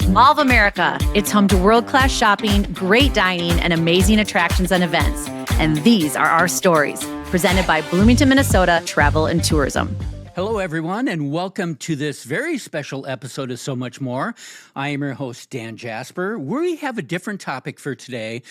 Mall of America. It's home to world-class shopping, great dining, and amazing attractions and events. And these are our stories, presented by Bloomington, Minnesota Travel and Tourism. Hello, everyone, and welcome to this very special episode of So Much More. I am your host, Dan Jasper. We have a different topic for today.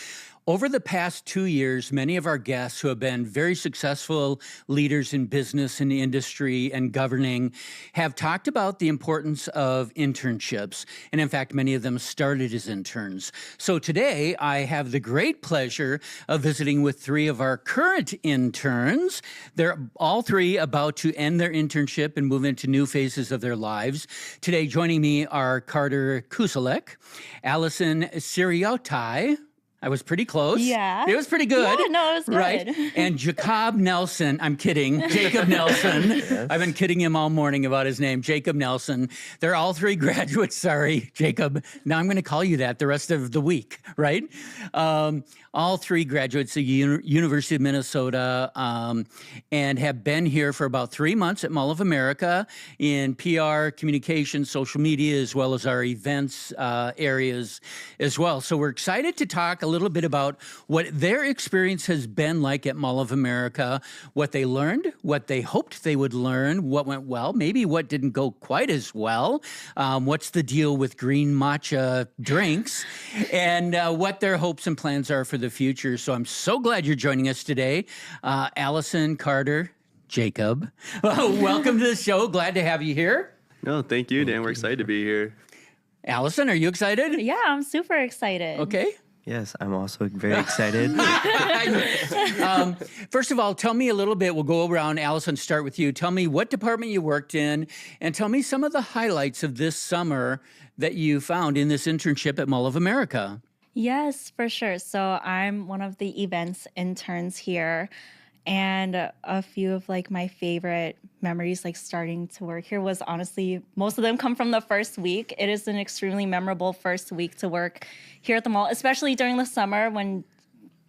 Over the past 2 years, many of our guests who have been very successful leaders in business and industry and governing have talked about the importance of internships. And in fact, many of them started as interns. So today, I have the great pleasure of visiting with three of our current interns. They're all three about to end their internship and move into new phases of their lives. Today, joining me are Carter Kusilek, Allison Siriouthay. I was pretty close. Yeah. It was pretty good. Yeah, no, it was good. Right? And Jacob Nelson, I'm kidding, Jacob Nelson. Yes. I've been kidding him all morning about his name, Jacob Nelson. They're all three graduates. Sorry, Jacob. Now I'm going to call you that the rest of the week, right? All three graduates of University of Minnesota and have been here for about 3 months at Mall of America in PR, communications, social media, as well as our events areas as well. So we're excited to talk a little bit about what their experience has been like at Mall of America, what they learned, what they hoped they would learn, what went well, maybe what didn't go quite as well, what's the deal with green matcha drinks, and what their hopes and plans are for the future. So I'm so glad you're joining us today. Allison, Carter, Jacob, welcome to the show. Glad to have you here. No, thank you, Dan. We're excited to be here. Allison, are you excited? Yeah, I'm super excited. Okay. Yes, I'm also very excited. First of all, tell me a little bit. We'll go around. Allison, start with you. Tell me what department you worked in, and tell me some of the highlights of this summer that you found in this internship at Mall of America. Yes, for sure. So I'm one of the events interns here. And a few of my favorite memories starting to work here was honestly, most of them come from the first week. It is an extremely memorable first week to work here at the mall, especially during the summer when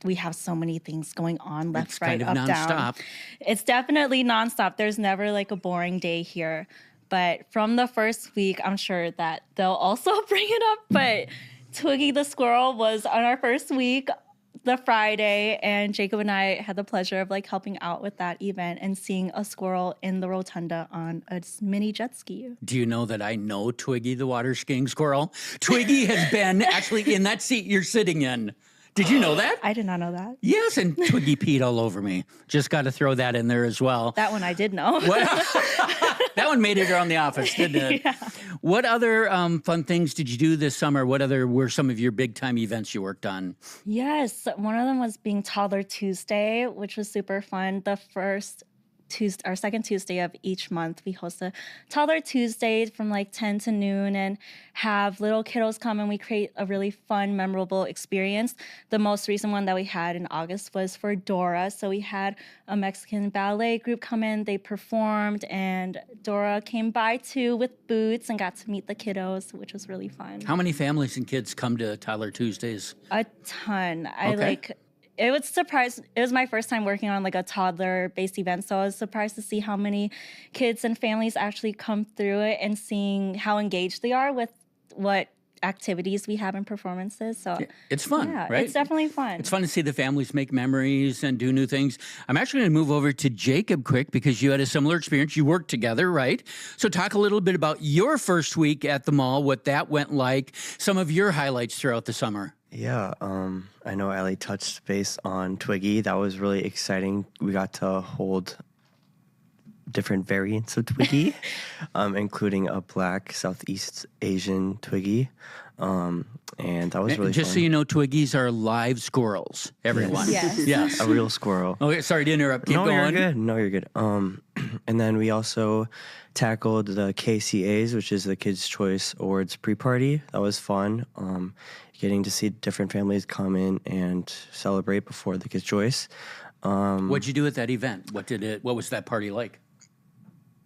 we have so many things going on left, It's right, kind of up, nonstop. down. It's definitely nonstop. There's never a boring day here. But from the first week, I'm sure that they'll also bring it up. But Twiggy the squirrel was on our first week, the Friday, and Jacob and I had the pleasure of helping out with that event and seeing a squirrel in the rotunda on a mini jet ski. Do you know that I know Twiggy the water skiing squirrel? Twiggy has been actually in that seat you're sitting in. Did you know that? I did not know that. Yes, and Twiggy peed all over me. Just got to throw that in there as well. That one I did know. That one made it around the office, didn't it? Yeah. What other fun things did you do this summer? What other were some of your big-time events you worked on? Yes, one of them was being Toddler Tuesday, which was super fun. The first Tuesday, our second Tuesday of each month, we host a Toddler Tuesday from 10 to noon and have little kiddos come, and we create a really fun, memorable experience. The most recent one that we had in August was for Dora. So we had a Mexican ballet group come in, they performed, and Dora came by too with boots and got to meet the kiddos, which was really fun. How many families and kids come to Toddler Tuesdays? A ton. Okay. It was my first time working on a toddler-based event, so I was surprised to see how many kids and families actually come through it and seeing how engaged they are with what activities we have and performances. So it's fun, yeah, right? It's definitely fun. It's fun to see the families make memories and do new things. I'm actually going to move over to Jacob quick because you had a similar experience. You worked together, right? So talk a little bit about your first week at the mall, what that went like, some of your highlights throughout the summer. Yeah, I know Allie touched base on Twiggy. That was really exciting. We got to hold different variants of Twiggy, including a black Southeast Asian Twiggy. And that was really Just fun. so you know, Twiggies are live squirrels, everyone. Yes. Yes. A real squirrel. Okay, sorry to interrupt. Keep No, going. you're good. No, you're good. And then we also tackled the KCAs, which is the Kids' Choice Awards pre-party. That was fun. Getting to see different families come in and celebrate before the Kids' Choice. What'd you do at that event? What was that party like?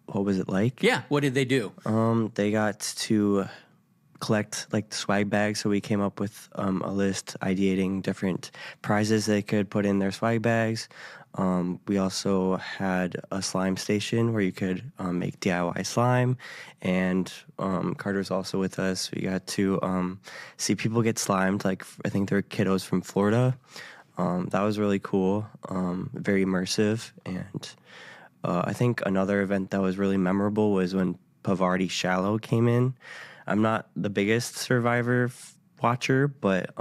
What was it like? Yeah, what did they do? They got to collect like the swag bags. So we came up with a list ideating different prizes they could put in their swag bags. We also had a slime station where you could make DIY slime, and Carter's also with us. We got to see people get slimed. Like I think they're kiddos from Florida. That was really cool, very immersive. And I think another event that was really memorable was when Pavarti Shallow came in. I'm not the biggest Survivor watcher, but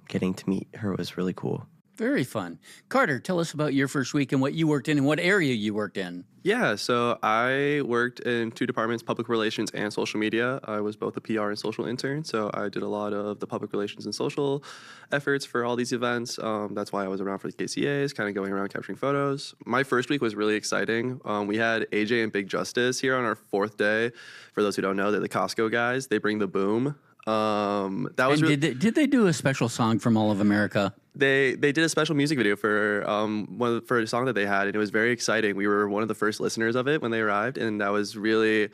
getting to meet her was really cool. Very fun. Carter, tell us about your first week and what you worked in and what area you worked in. Yeah, so I worked in 2 departments, public relations and social media. I was both a PR and social intern, so I did a lot of the public relations and social efforts for all these events. That's why I was around for the KCAs, kind of going around capturing photos. My first week was really exciting. We had AJ and Big Justice here on our 4th day. For those who don't know, they're the Costco guys. They bring the boom. That was and did they do a special song from All of America? They did a special music video for for a song that they had, and it was very exciting. We were one of the first listeners of it when they arrived, and that was really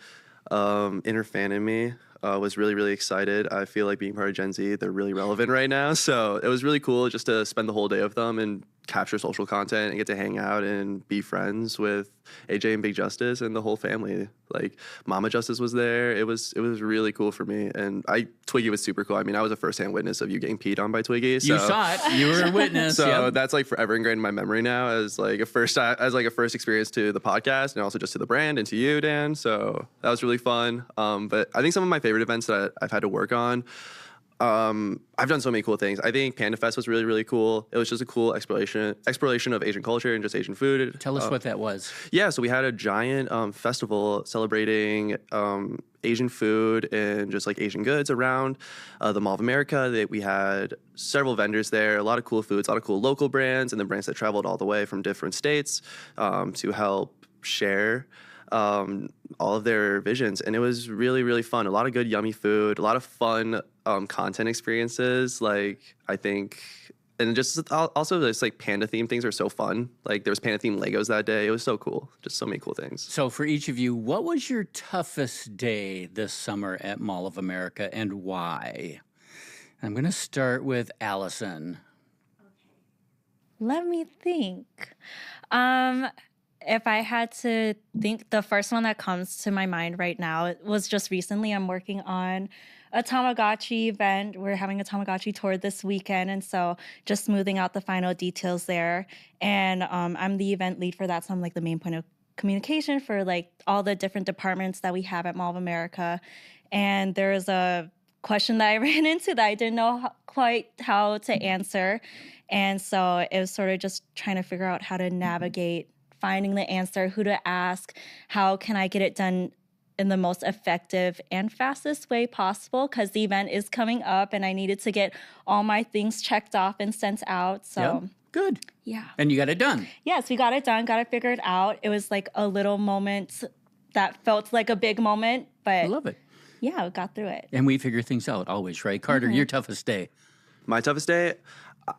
inner fan in me was really, really excited. I feel like being part of Gen Z, they're really relevant right now, so it was really cool just to spend the whole day with them and capture social content and get to hang out and be friends with AJ and Big Justice and the whole family. Like Mama Justice was there. It was really cool for me. And Twiggy was super cool. I mean, I was a firsthand witness of you getting peed on by Twiggy. So. You saw it. You were a witness. So yep. That's like forever ingrained in my memory now as like a first experience to the podcast and also just to the brand and to you, Dan. So that was really fun. But I think some of my favorite events that I've had to work on, I've done so many cool things. I think Panda Fest was really, really cool. It was just a cool exploration of Asian culture and just Asian food. Tell us what that was. Yeah, so we had a giant festival celebrating Asian food and just like Asian goods around the Mall of America. We had several vendors there, a lot of cool foods, a lot of cool local brands, and then brands that traveled all the way from different states to help share all of their visions. And it was really, really fun. A lot of good, yummy food, a lot of fun content experiences. Like, I think, and just also this like panda themed things are so fun. Like there was panda themed Legos that day. It was so cool. Just so many cool things. So for each of you, what was your toughest day this summer at Mall of America and why? I'm going to start with Allison. Let me think. If I had to think, the first one that comes to my mind right now, it was just recently I'm working on a Tamagotchi event. We're having a Tamagotchi tour this weekend, and so just smoothing out the final details there. And I'm the event lead for that, so I'm like the main point of communication for like all the different departments that we have at Mall of America. And there's a question that I ran into that I didn't know quite how to answer. And so it was sort of just trying to figure out how to navigate finding the answer, who to ask, how can I get it done in the most effective and fastest way possible, because the event is coming up and I needed to get all my things checked off and sent out. So yep. Good. Yeah. And you got it done. Yes, we got it done, got it figured out. It was like a little moment that felt like a big moment, but I love it. Yeah, we got through it. And we figure things out always, right? Carter, your toughest day. My toughest day,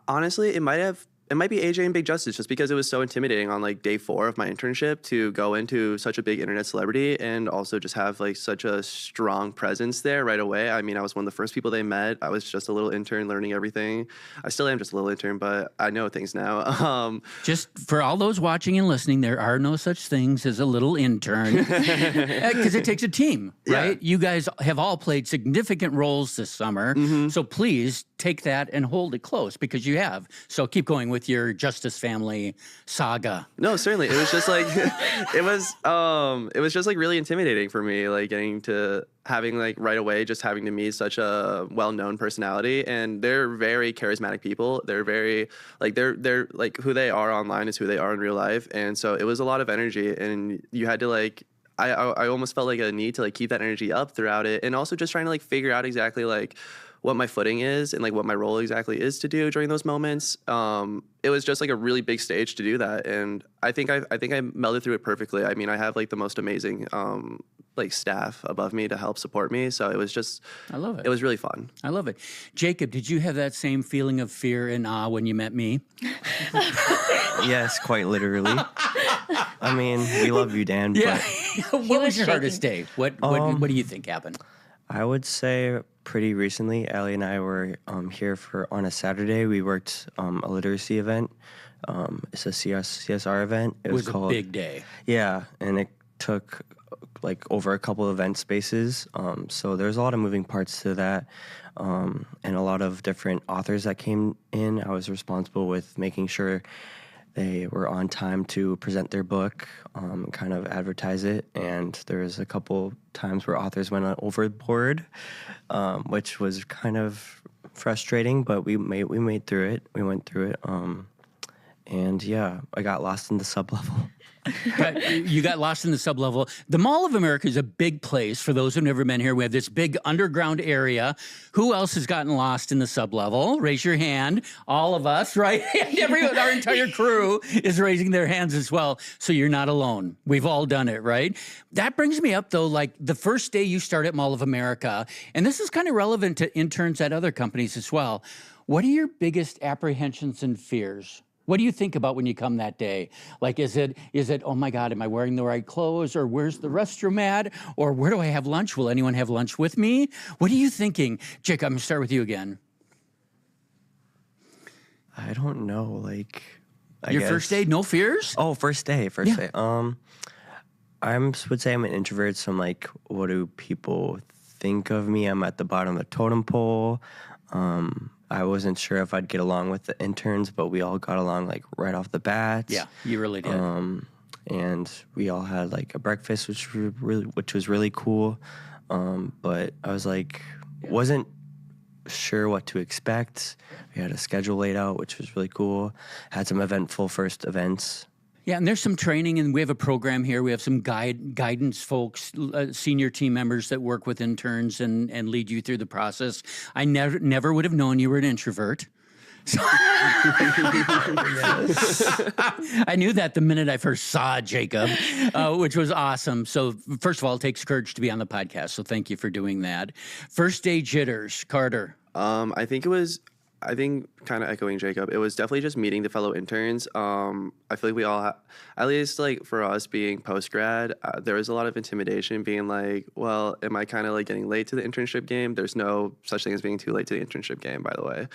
honestly, it might be AJ and Big Justice, just because it was so intimidating on like day 4 of my internship to go into such a big internet celebrity and also just have like such a strong presence there right away. I mean, I was one of the first people they met. I was just a little intern learning everything. I still am just a little intern, but I know things now. Just for all those watching and listening, there are no such things as a little intern because it takes a team, right? Yeah. You guys have all played significant roles this summer. Mm-hmm. So please take that and hold it close because you have. So keep going with your Justice family saga. No, certainly. It was just like it was just like really intimidating for me, like having like right away just having to meet such a well-known personality. And they're very charismatic people. They're very like they're like who they are online is who they are in real life. And so it was a lot of energy, and you had to like I almost felt like a need to like keep that energy up throughout it, and also just trying to like figure out exactly like what my footing is and like what my role exactly is to do during those moments. It was just like a really big stage to do that, and I think I melded through it perfectly. I mean, I have like the most amazing like staff above me to help support me, so it was just I love it. It was really fun. I love it. Jacob, did you have that same feeling of fear and awe when you met me? Yes, quite literally. I mean, we love you, Dan. Yeah. But What was your hardest day? What do you think happened? I would say pretty recently. Allie and I were here on a Saturday. We worked a literacy event. It's a CSR event. It was called, a big day. Yeah, and it took like over a couple event spaces. So there's a lot of moving parts to that, and a lot of different authors that came in. I was responsible with making sure they were on time to present their book, kind of advertise it. And there was a couple times where authors went overboard, which was kind of frustrating, but we made through it. We went through it. And yeah, I got lost in the sublevel. You got lost in the sublevel. The Mall of America is a big place. For those who've never been here, we have this big underground area. Who else has gotten lost in the sublevel? Raise your hand. All of us, right? Everyone, our entire crew is raising their hands as well. So you're not alone. We've all done it, right? That brings me up, though, like the first day you start at Mall of America, and this is kind of relevant to interns at other companies as well. What are your biggest apprehensions and fears? What do you think about when you come that day? Like, is it, oh my God, am I wearing the right clothes? Or where's the restroom at? Or where do I have lunch? Will anyone have lunch with me? What are you thinking? Jake, I'm gonna start with you again. I don't know, like... Your first day, no fears? Oh, first day. I would say I'm an introvert, so I'm like, what do people think of me? I'm at the bottom of the totem pole. I wasn't sure if I'd get along with the interns, but we all got along like right off the bat. Yeah, you really did. And we all had like a breakfast, which was really cool. But I was like, wasn't sure what to expect. We had a schedule laid out, which was really cool. Had some eventful first events. Yeah, and there's some training, and we have a program here. We have some guidance folks, senior team members that work with interns and lead you through the process. I never would have known you were an introvert. So I knew that the minute I first saw Jacob, which was awesome. So first of all, it takes courage to be on the podcast, so thank you for doing that. First day jitters, Carter. I think kind of echoing Jacob, it was definitely just meeting the fellow interns. I feel like we all, at least like for us being post-grad, there was a lot of intimidation being like, well, am I kind of like getting late to the internship game? There's no such thing as being too late to the internship game, by the way.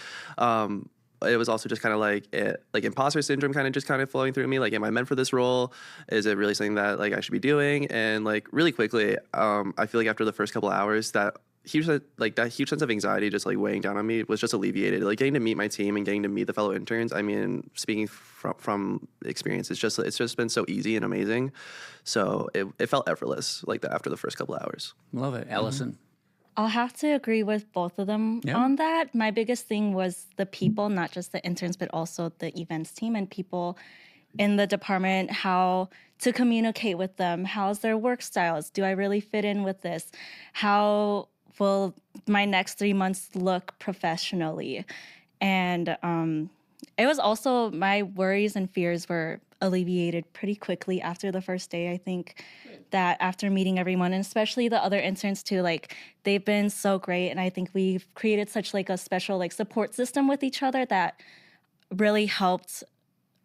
It was also just kind of like imposter syndrome kind of flowing through me. Like, am I meant for this role? Is it really something that like I should be doing? And like really quickly, I feel like after the first couple of hours that huge sense of anxiety just like weighing down on me was just alleviated. Like getting to meet my team and getting to meet the fellow interns. I mean, speaking from experience, it's just been so easy and amazing. So it felt effortless like that after the first couple of hours. Love it, Allison. I'll have to agree with both of them on that. My biggest thing was the people, not just the interns, but also the events team and people in the department, how to communicate with them. How's their work styles? Do I really fit in with this? How will my next 3 months look professionally? And it was also, my worries and fears were alleviated pretty quickly after the first day. I think that after meeting everyone, and especially the other interns too, like they've been so great. And I think we've created such like a special like support system with each other that really helped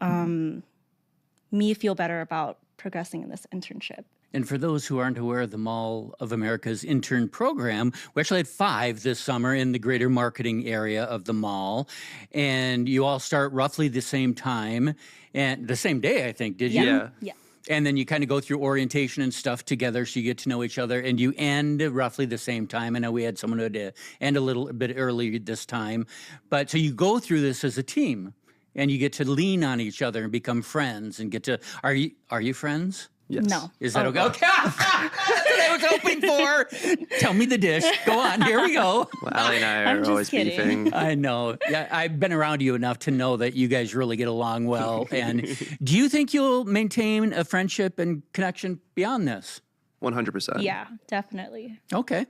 me feel better about progressing in this internship. And for those who aren't aware of the Mall of America's intern program, we actually had 5 this summer in the greater marketing area of the mall. And you all start roughly the same time and the same day, I think, did you? Yeah. And then you kind of go through orientation and stuff together so you get to know each other, and you end roughly the same time. I know we had someone who had to end a little bit early this time. But so you go through this as a team, and you get to lean on each other and become friends and get to, are you friends? Yes. No. Is that okay? Okay. That's what I was hoping for. Tell me the dish. Go on. Here we go. Well, Allie and I I'm are just always kidding. beefing. I know. Yeah, I've been around you enough to know that you guys really get along well. And do you think you'll maintain a friendship and connection beyond this? 100%. Yeah, definitely. Okay.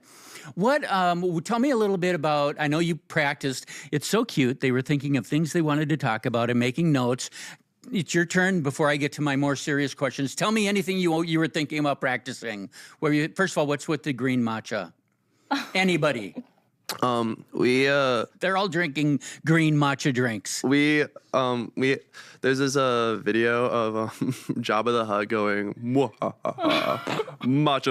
What, tell me a little bit about, I know you practiced. It's so cute. They were thinking of things they wanted to talk about and making notes. It's your turn before I get to my more serious questions. Tell me anything you were thinking about practicing. First of all, what's with the green matcha? Anybody? They're all drinking green matcha drinks. There's this video of Jabba the Hutt going matcha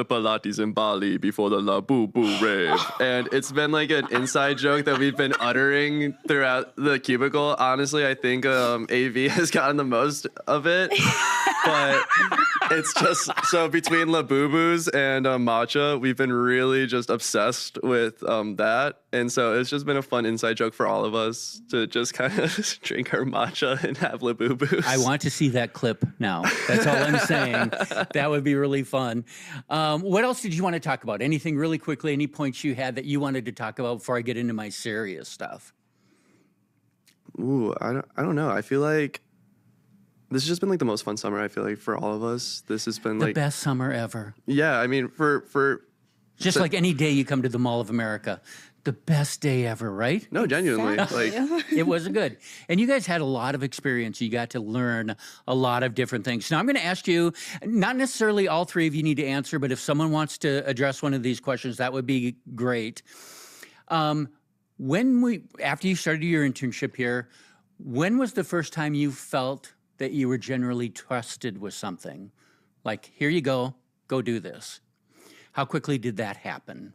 pilates in Bali before the La Boo Boo rave, and it's been like an inside joke that we've been uttering throughout the cubicle. Honestly, I think AV has gotten the most of it, but it's just so between La Boo Boos and matcha, we've been really just obsessed with that. And so it's just been a fun inside joke for all of us to just kind of drink our matcha and have laboo-boos. I want to see that clip now. That's all I'm saying. That would be really fun. What else did you want to talk about? Anything really quickly? Any points you had that you wanted to talk about before I get into my serious stuff? Ooh, I don't know. I feel like this has just been like the most fun summer, I feel like, for all of us. This has been The like best summer ever. Yeah, I mean, for Just like any day you come to the Mall of America. The best day ever, right? no, genuinely, like It was good. And you guys had a lot of experience. You got to learn a lot of different things. Now, I'm going to ask you, not necessarily all three of you need to answer, but if someone wants to address one of these questions, that would be great. After you started your internship here, when was the first time you felt that you were generally trusted with something? Like, here you go do this. How quickly did that happen?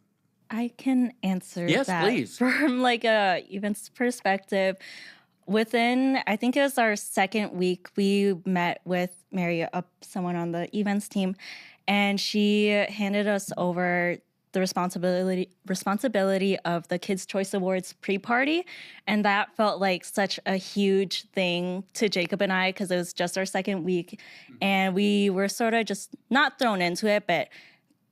I can answer Yes, that please. from like a events perspective. Within, I think it was our second week, we met with Mary, someone on the events team, and she handed us over the responsibility of the Kids' Choice Awards pre-party. And that felt like such a huge thing to Jacob and I, because it was just our second week. And we were sort of just not thrown into it, but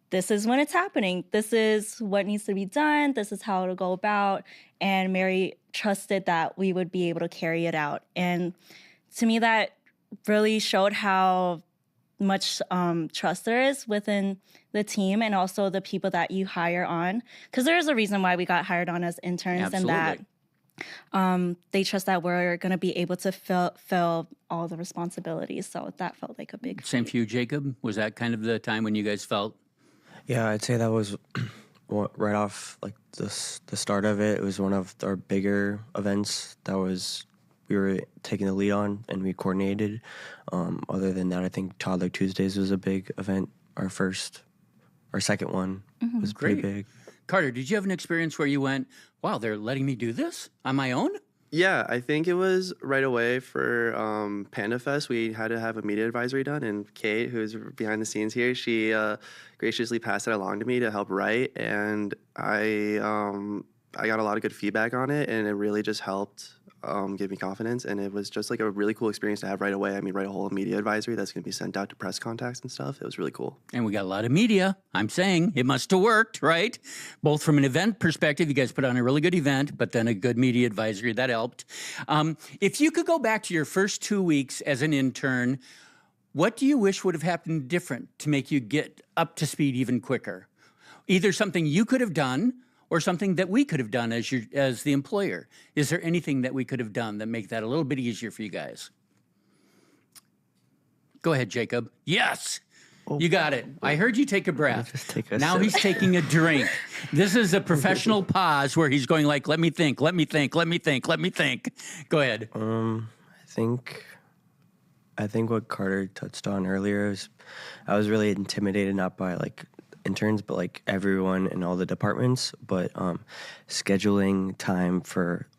this is when it's happening. This is what needs to be done. This is how it'll go about. And Mary trusted that we would be able to carry it out. And to me, that really showed how much trust there is within the team and also the people that you hire on. Because there is a reason why we got hired on as interns. Absolutely. And that they trust that we're going to be able to fill all the responsibilities. So that felt like a big Same for you, Jacob? Was that kind of the time when you guys felt? Yeah, I'd say that was right off like the start of it. It was one of our bigger events that we were taking the lead on and we coordinated. Other than that, I think Toddler Tuesdays was a big event. Our second one was pretty Great. big. Carter, did you have an experience where you went, wow, they're letting me do this on my own? Yeah, I think it was right away for Panda Fest. We had to have a media advisory done, and Kate, who's behind the scenes here, she graciously passed it along to me to help write, and I got a lot of good feedback on it, and it really just helped give me confidence, and it was just like a really cool experience to have right away. I mean, write a whole media advisory that's going to be sent out to press contacts and stuff. It was really cool. And we got a lot of media. I'm saying it must have worked, right? Both from an event perspective, you guys put on a really good event, but then a good media advisory, that helped. If you could go back to your first 2 weeks as an intern, what do you wish would have happened different to make you get up to speed even quicker? Either something you could have done or something that we could have done as the employer. Is there anything that we could have done that make that a little bit easier for you guys? Go ahead, Jacob. Yes, you got it. I heard you take a breath. Just take a Now sip. he's taking a drink. This is a professional pause where he's going like, let me think. Go ahead. I think what Carter touched on earlier is I was really intimidated not by like interns, but like everyone in all the departments, but scheduling time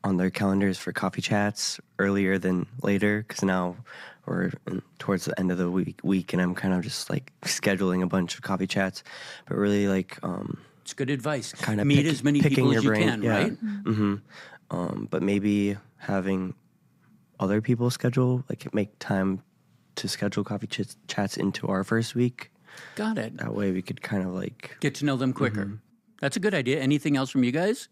on their calendars for coffee chats earlier than later, because now we're towards the end of the week and I'm kind of just like scheduling a bunch of coffee chats, but really like It's good advice. kind of Meet as many picking people your as you brain, can, yeah. right? But maybe having other people schedule, like make time to schedule coffee chats into our first week. Got it. That way we could kind of like Get to know them quicker. That's a good idea. Anything else from you guys?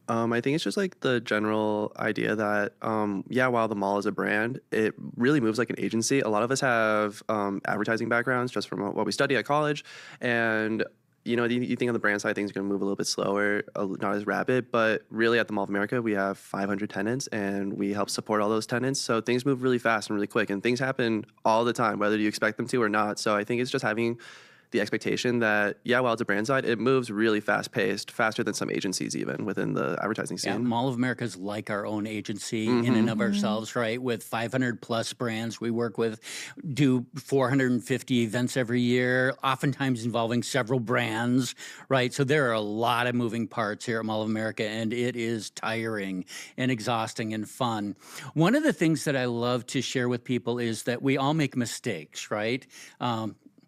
I think it's just like the general idea that, while the mall is a brand, it really moves like an agency. A lot of us have advertising backgrounds just from what we study at college. And, you think on the brand side, things are going to move a little bit slower, not as rapid. But really at the Mall of America, we have 500 tenants and we help support all those tenants. So things move really fast and really quick and things happen all the time, whether you expect them to or not. So I think it's just having the expectation that, yeah, while it's a brand side, it moves really fast paced, faster than some agencies even within the advertising scene. Yeah, Mall of America's like our own agency in and of ourselves, right? With 500 plus brands we work with, do 450 events every year, oftentimes involving several brands, right? So there are a lot of moving parts here at Mall of America, and it is tiring and exhausting and fun. One of the things that I love to share with people is that we all make mistakes, right?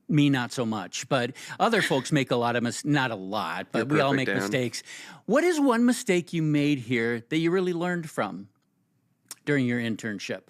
Me, not so much, but other folks make a lot of not a lot, but we all make mistakes. What is one mistake you made here that you really learned from during your internship?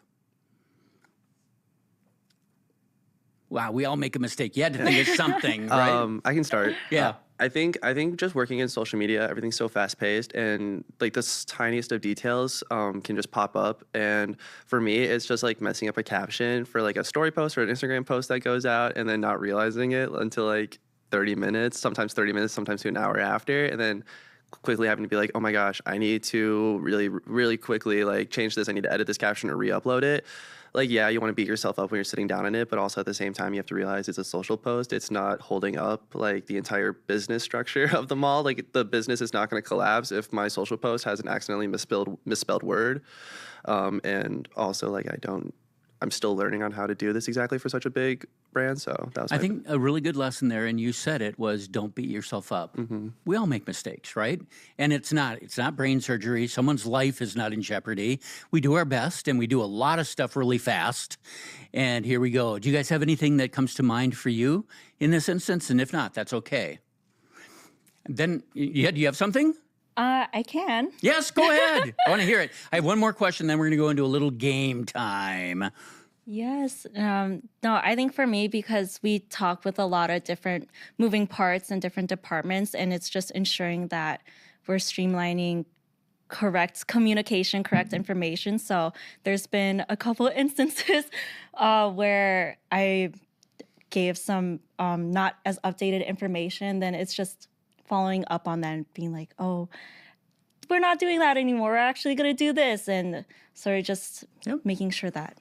Wow, we all make a mistake. You had to think of something, right? I can start. Yeah. I think just working in social media, everything's so fast paced, and like the tiniest of details can just pop up. And for me, it's just like messing up a caption for like a story post or an Instagram post that goes out, and then not realizing it until like 30 minutes, sometimes to an hour after, and then quickly having to be like, oh my gosh, I need to really quickly like change this. I need to edit this caption or re-upload it. Like, yeah, you want to beat yourself up when you're sitting down in it, but also at the same time, you have to realize it's a social post. It's not holding up like the entire business structure of the mall. Like, the business is not going to collapse if my social post has an accidentally misspelled word. And also, like, I'm still learning on how to do this exactly for such a big brand. So that was I think a really good lesson there, and you said it, was don't beat yourself up. We all make mistakes, right? And it's not brain surgery. Someone's life is not in jeopardy. We do our best, and we do a lot of stuff really fast. And here we go. Do you guys have anything that comes to mind for you in this instance? And if not, that's okay. Then, yeah, do you have something? I can. Yes, go ahead. I want to hear it. I have one more question, then we're going to go into a little game time. Yes. No, I think for me, because we talk with a lot of different moving parts and different departments, and it's just ensuring that we're streamlining correct communication, correct information. So there's been a couple of instances where I gave some not as updated information. Then it's just following up on that and being like, oh, we're not doing that anymore. We're actually going to do this. And sort of just making sure that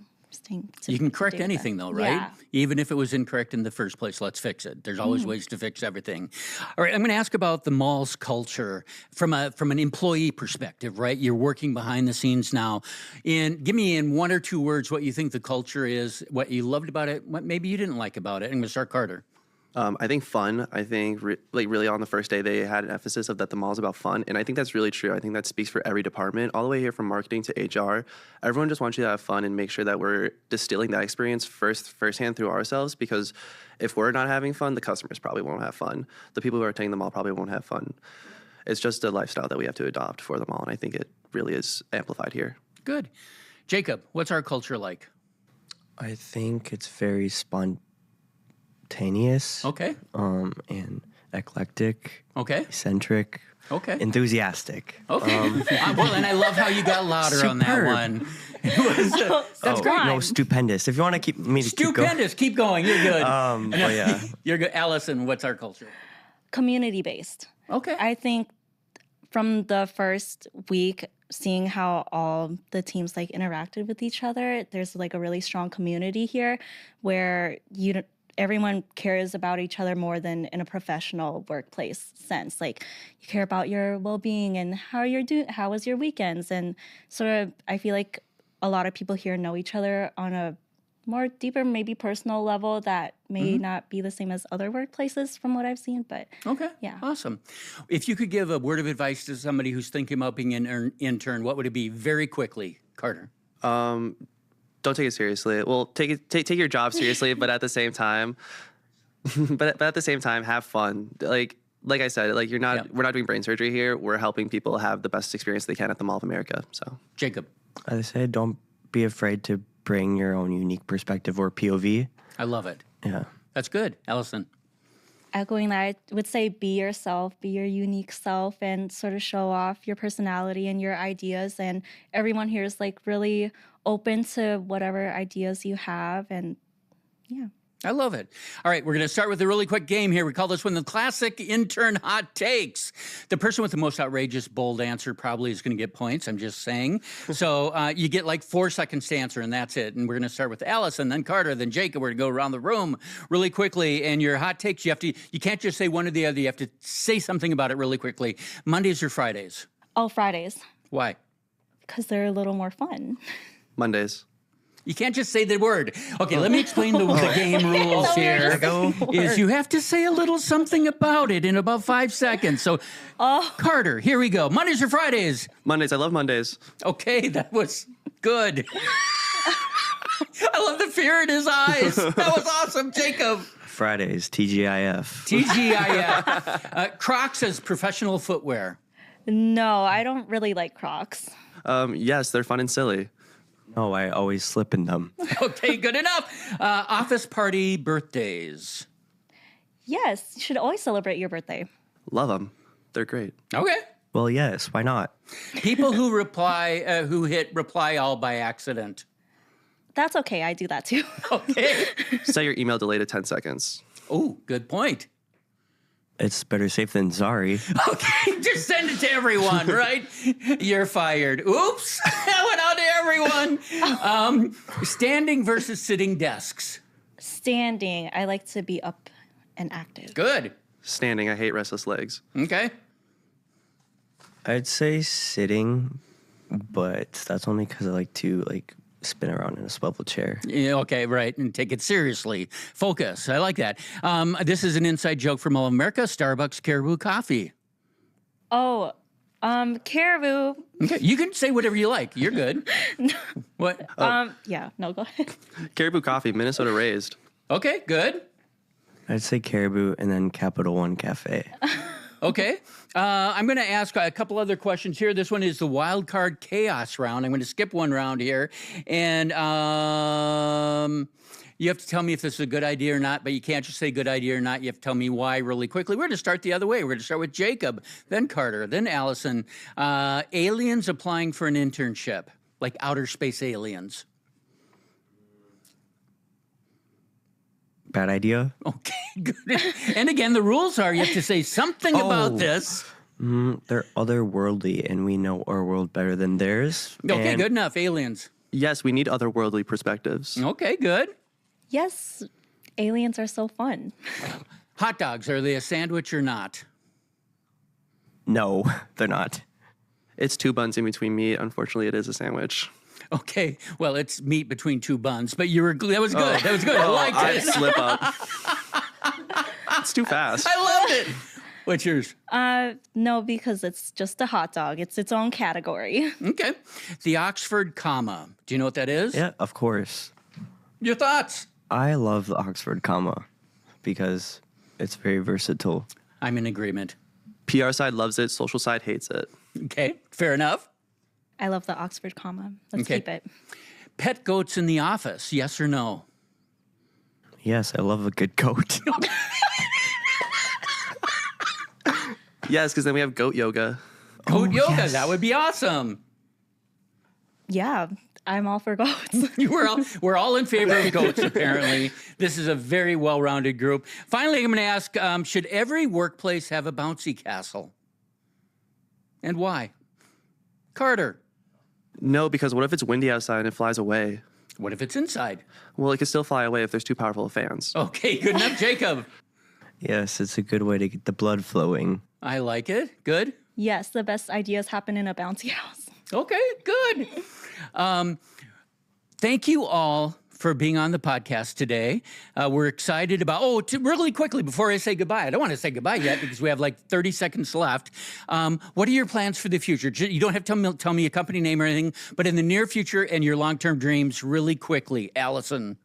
you can correct anything though, right? Yeah. Even if it was incorrect in the first place, let's fix it. There's always ways to fix everything. All right, I'm going to ask about the mall's culture from an employee perspective, right? You're working behind the scenes now. Give me in one or two words what you think the culture is, what you loved about it, what maybe you didn't like about it. I'm going to start Carter. I think fun. I think really on the first day they had an emphasis of that the mall is about fun, and I think that's really true. I think that speaks for every department, all the way here from marketing to HR. Everyone just wants you to have fun and make sure that we're distilling that experience firsthand through ourselves. Because if we're not having fun, the customers probably won't have fun. The people who are attending the mall probably won't have fun. It's just a lifestyle that we have to adopt for the mall, and I think it really is amplified here. Good, Jacob. What's our culture like? I think it's very spontaneous. Okay. And eclectic. Okay. Eccentric. Okay. Enthusiastic. Okay. Well, and I love how you got louder on that Superb. one. That's great. No, stupendous. If you want to keep me to keep going. Stupendous. Keep going. You're good. But yeah. You're good. Allison, what's our culture? community-based. Okay. I think from the first week, seeing how all the teams like interacted with each other, there's like a really strong community here where everyone cares about each other more than in a professional workplace sense. Like you care about your well-being and how was your weekends, and sort of I feel like a lot of people here know each other on a more deeper, maybe personal level that may not be the same as other workplaces from what I've seen, but okay, yeah. Awesome. If you could give a word of advice to somebody who's thinking about being an intern, what would it be very quickly, Carter? Don't take it seriously. Well, take your job seriously, but at the same time, have fun. Like I said, like we're not doing brain surgery here. We're helping people have the best experience they can at the Mall of America. So, Jacob, as I said, don't be afraid to bring your own unique perspective or POV. I love it. Yeah, that's good. Allison, Echoing that, I would say be yourself, be your unique self, and sort of show off your personality and your ideas. And everyone here is like really open to whatever ideas you have. And yeah. I love it. All right, we're going to start with a really quick game here. We call this one the classic intern hot takes. The person with the most outrageous, bold answer probably is going to get points. I'm just saying. So you get like 4 seconds to answer, and that's it. And we're going to start with Allison, then Carter, then Jacob. We're going to go around the room really quickly. And your hot takes, you can't just say one or the other. You have to say something about it really quickly. Mondays or Fridays? Oh, Fridays. Why? Because they're a little more fun. Mondays. You can't just say the word. Okay, let me explain the game rules here. Is you have to say a little something about it in about 5 seconds. So, Carter, here we go. Mondays or Fridays? Mondays. I love Mondays. Okay, that was good. I love the fear in his eyes. That was awesome, Jacob. Fridays, TGIF. TGIF. Crocs as professional footwear. No, I don't really like Crocs. Yes, they're fun and silly. No, I always slip in them. Okay, good enough. Office party birthdays. Yes, you should always celebrate your birthday. Love them. They're great. Okay. Well, yes, why not? People who hit reply all by accident. That's okay. I do that too. Okay. Set your email delay to 10 seconds. Oh, good point. It's better safe than sorry. Okay, just send it to everyone, right? You're fired. Oops, that went out to everyone. Standing versus sitting desks. Standing. I like to be up and active. Good. Standing. I hate restless legs. Okay. I'd say sitting, but that's only because I like to spin around in a swivel chair. Yeah, okay, right, and take it seriously. Focus. I like that. This is an inside joke from All America. Starbucks Caribou Coffee. Oh, Caribou. Okay, you can say whatever you like. You're good. What? Yeah, no, go ahead. Caribou Coffee, Minnesota raised. Okay, good. I'd say Caribou and then Capital One Cafe. Okay. I'm going to ask a couple other questions here. This one is the wild card chaos round. I'm going to skip one round here. And you have to tell me if this is a good idea or not, but you can't just say good idea or not. You have to tell me why really quickly. We're going to start the other way. We're going to start with Jacob, then Carter, then Allison. Aliens applying for an internship, like outer space aliens. Bad idea? Okay, good. And again, the rules are you have to say something about this. They're otherworldly, and we know our world better than theirs. Okay, and good enough. Aliens. Yes, we need otherworldly perspectives. Okay, good. Yes, aliens are so fun. Hot dogs, are they a sandwich or not? No, they're not. It's 2 buns in between meat. Unfortunately, it is a sandwich. Okay, well, it's meat between 2 buns, but that was good. That was good. I liked I'd it. slip up. It's too fast. I loved it. What's yours? No, because it's just a hot dog. It's its own category. Okay. The Oxford comma. Do you know what that is? Yeah, of course. Your thoughts? I love the Oxford comma because it's very versatile. I'm in agreement. PR side loves it. Social side hates it. Okay, fair enough. I love the Oxford comma. Let's Okay. keep it. Pet goats in the office, yes or no? Yes, I love a good goat. Yes, because then we have goat yoga. Goat yoga, yes. that would be awesome. Yeah, I'm all for goats. We're all in favor of goats, apparently. This is a very well-rounded group. Finally, I'm going to ask, should every workplace have a bouncy castle? And why? Carter. No, because what if it's windy outside and it flies away? What if it's inside? Well, it can still fly away if there's too powerful of fans. Okay, good enough, Jacob. Yes, it's a good way to get the blood flowing. I like it. Good. Yes, the best ideas happen in a bouncy house. Okay, good. Thank you all for being on the podcast today. We're excited about, really quickly before I say goodbye, I don't want to say goodbye yet because we have like 30 seconds left. What are your plans for the future? You don't have to tell me a company name or anything, but in the near future and your long-term dreams really quickly. Allison.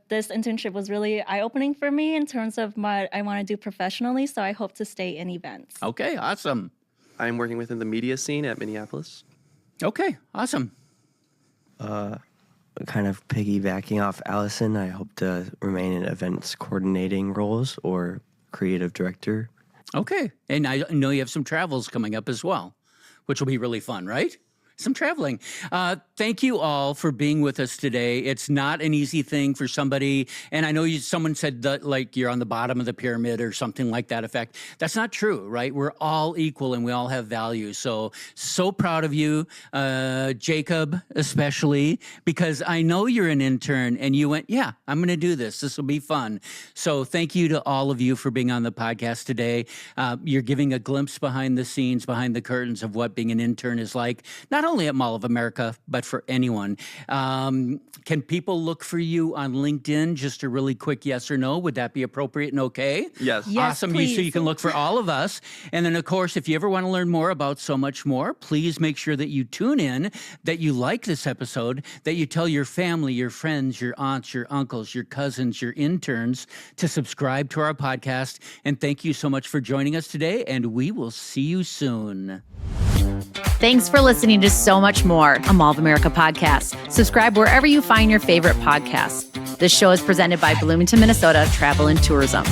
This internship was really eye-opening for me in terms of what I want to do professionally, so I hope to stay in events. Okay, awesome. I'm working within the media scene at Minneapolis. Okay, awesome. Kind of piggybacking off Allison, I hope to remain in events coordinating roles or creative director. Okay, and I know you have some travels coming up as well, which will be really fun, right? some traveling. Thank you all for being with us today. It's not an easy thing for somebody, and I know someone said that like you're on the bottom of the pyramid or something like that effect. That's not true, right? We're all equal and we all have value. So proud of you, Jacob, especially, because I know you're an intern and you went, yeah, I'm going to do this. This will be fun. So thank you to all of you for being on the podcast today. You're giving a glimpse behind the scenes, behind the curtains of what being an intern is like, not only at Mall of America, but for anyone. Can people look for you on LinkedIn? Just a really quick yes or no. Would that be appropriate and okay? Yes. Yes, Awesome. please. So you can look for all of us. And then, of course, if you ever want to learn more about So Much More, please make sure that you tune in, that you like this episode, that you tell your family, your friends, your aunts, your uncles, your cousins, your interns to subscribe to our podcast. And thank you so much for joining us today, and we will see you soon. Thanks for listening to So Much More, a Mall of America podcast. Subscribe wherever you find your favorite podcasts. This show is presented by Bloomington, Minnesota Travel and Tourism.